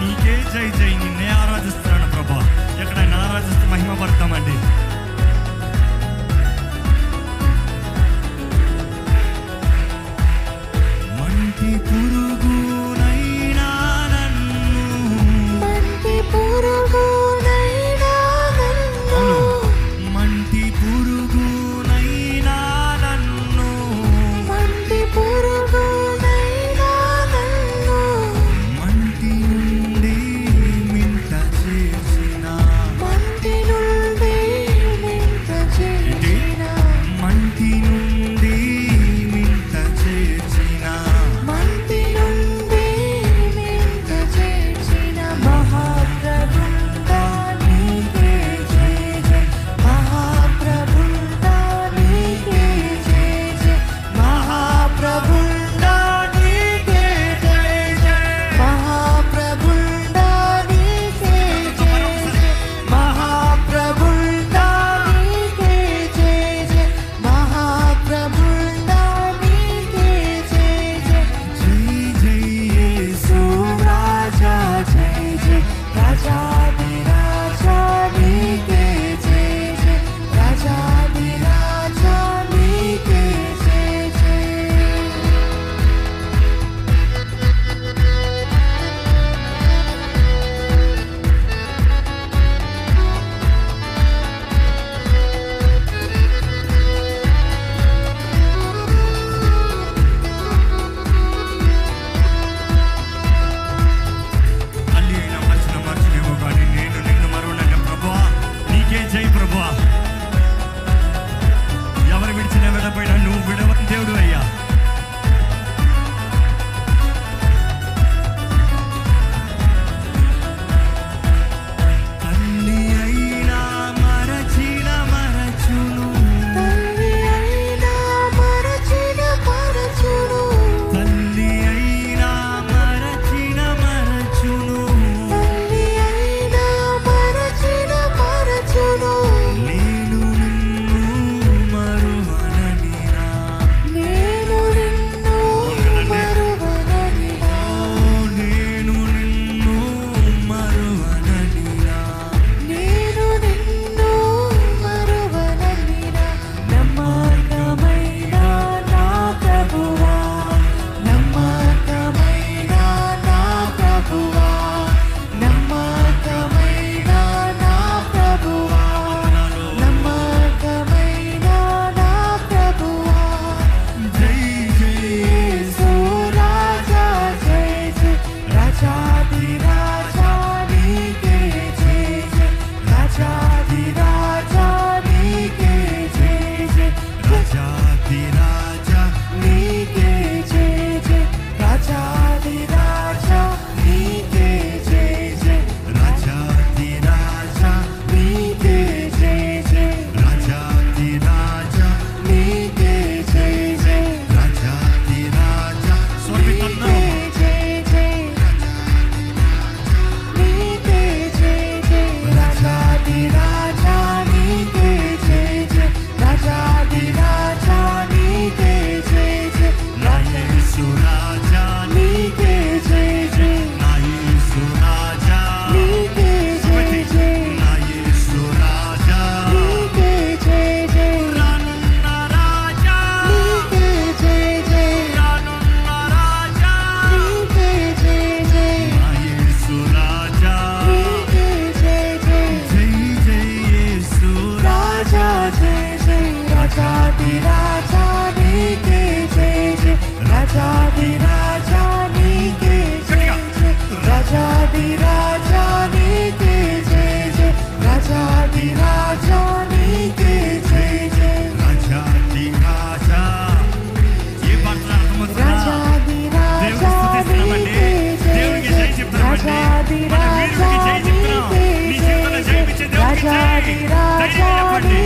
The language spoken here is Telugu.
నీకే జై జై. నిన్నే ఆరాధిస్తున్నాను ప్రభా. ఎక్కడైనా ఆరాధిస్తూ మహిమపడతామండి. మంటి పురుగునైనా నన్ను, మంటి పురుగునైనా నన్ను, మంటి పురుగునైనా నన్ను, మంటి పురుగునైనా నన్ను, మంటి నుండి మింట చేసిన, మంటి నుండి మింట చేసిన, మంటి నుండి మింట చేసిన, మంటి నుండి మింట చేసిన మహాప్రభుండా నీకే జయ జయ. మహాప్రభుండా నీకే జయ జయ. మహాప్రభుండా నీకే జయ జయ. మహాప్రభుండా నీకే జయ జయ. మహాప్రభుండా నీకే జయ జయ. మహాప్రభుండా నీకే జయ జయ. జై జై యేసు రాజా జయ జయ. రాజాధిరాజా నీకే జయ జయ. రాజాధిరాజా నీకే జయ జయ. తల్లి అయినా మర్చినేమో కానీ నేను నిన్ను మరువనన్న ప్రభువా, నీకే జై ప్రభువా. ఎవరు విడిచిన విడపోయినా నువ్వు విడవని దేవుడు అయ్యా. తల్లి అయినా మరచిన మరచును, తల్లి అయినా మరచిన మరచును, తల్లి అయినా మరచిన మరచును, తల్లి అయినా మరచిన మరచును. నేను నిన్ను మరువననిరా, నేను నిన్ను మరువననిరా, నేను నిన్ను మరువననిరా. నేను నిన్ను మరువననిరా. నమ్మకమైన నా ప్రభువా, నమ్మకమైన నా ప్రభువా, నమ్మకమైన నా ప్రభువా, నమ్మకమైన నా ప్రభువా. జై జై యేసు రాజా జయ జయ. రాజాధిరాజా నీకే జయ జయ. రాజాధిరాజా నీకే జయ జయ. రాజాధిరాజా నీకే జయ జయ. రాజాధిరాజా నీకే జయ జయ. రాజాధిరాజా నీకే జయ జయ. రాజాధిరాజా నీకే జయ జయ. రాజాధిరాజా స్వర్గీయ జయ జయ. నీకే జయ జయ. రాజాధిరాజా నీకే జయ జయ. రాజాధిరాజా నీకే జయ జయ. నా యేసు రాజా, నీకే జయ జయ. నా యేసు రాజా, నీకే జయ జయ. నా యేసు రాజా, నీకే జయ జయ. రానున్న రాజా, నీకే జయ జయ. రానున్న రాజా, నీకే జయ జయ. నా యేసు రాజా. నీకే జయ జయ. జై జై యేసు రాజా జయ జయ. రాజాధిరాజా నీకే జయ జయ. రాజాధిరాజా నీకే జయ జయ. రాజాధిరాజా నీకే జయ జయ. రాజాధిరాజా నీకే జయ జయ. రాజాధిరాజా. ఏ పాటలు అర్థమవుతుందా? రాజాధిరాజా దేవుని స్తుతిస్తున్నామండి. నీకే జయ దేవునికి జయ. జై చెప్తున్నామండి. మన వీరుడికి జై చెప్తున్నాం. నీ జీవితంలో జయమిచ్చే దేవునికి జై. ధైర్యం చెప్పండి.